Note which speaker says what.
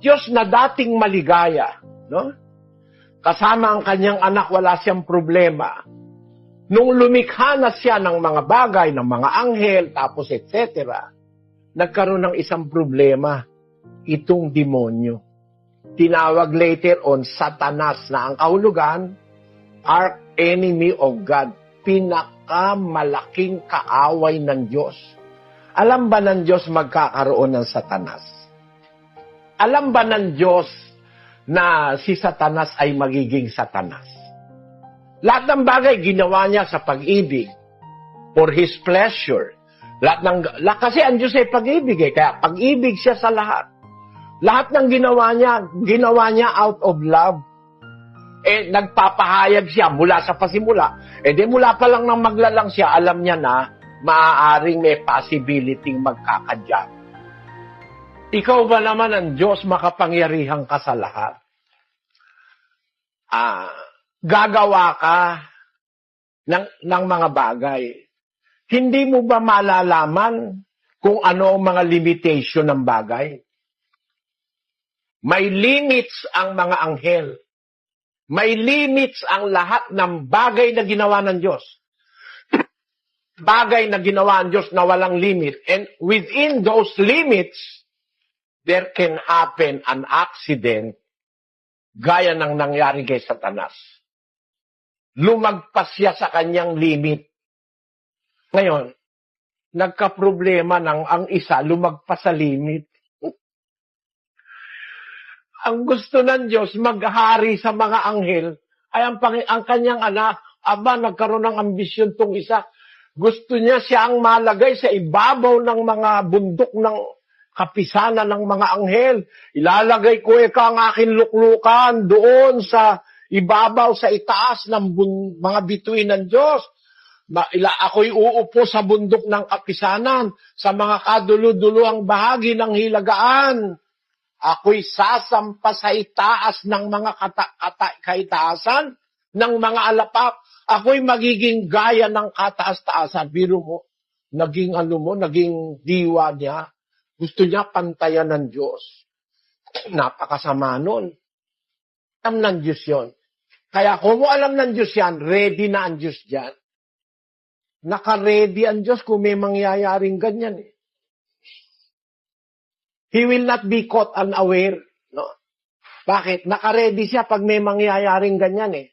Speaker 1: Diyos na dating maligaya, no? Kasama ang kanyang anak, wala siyang problema. Nung lumikha na siya ng mga bagay, ng mga anghel, tapos etc., nagkaroon ng isang problema, itong demonyo. Tinawag later on, Satanas, na ang kahulugan, arch-enemy of God, pinakamalaking kaaway ng Diyos. Alam ba ng Diyos magkakaroon ng Satanas? Alam ba ng Diyos na si Satanas ay magiging Satanas? Lahat ng bagay ginawa niya sa pag-ibig, for His pleasure. Kasi ang Diyos ay pag-ibig kaya pag-ibig siya sa lahat. Lahat ng ginawa niya out of love. Nagpapahayag siya mula sa pasimula. Di mula pa lang nang maglalang siya, alam niya na maaaring may possibility magkakadya. Ikaw ba naman ang Diyos makapangyarihan ka sa lahat? Gagawa ka ng mga bagay. Hindi mo ba malalaman kung ano ang mga limitation ng bagay? May limits ang mga anghel. May limits ang lahat ng bagay na ginawa ng Diyos. Bagay na ginawa ng Diyos na walang limit. And within those limits, there can happen an accident gaya ng nangyari kay Satanas. Lumagpas siya sa kanyang limit. Ngayon, nagkaproblema ang isa, lumagpas sa limit. Ang gusto ng Diyos, maghari sa mga anghel, ay ang kanyang anak, nagkaroon ng ambisyon tong isa. Gusto niya siya ang malagay sa ibabaw ng mga bundok ng kapisanan ng mga anghel. Ilalagay ko ang aking luklukan doon sa ibabaw, sa itaas ng mga bituin ng Diyos. Ako'y uupo sa bundok ng kapisanan, sa mga kaduluduluhang bahagi ng hilagaan. Ako'y sasampa sa itaas ng mga kaitaasan ng mga alapak. Ako'y magiging gaya ng kataas-taasan. Biro mo, naging diwa niya. Gusto niya pantayan ng Diyos. Napakasama nun. Alam ng Diyos yun. Kaya kung alam ng Diyos yan, ready na ang Diyos dyan. Naka-ready ang Diyos kung may mangyayaring ganyan. He will not be caught unaware. No? Bakit? Naka-ready siya pag may mangyayaring ganyan.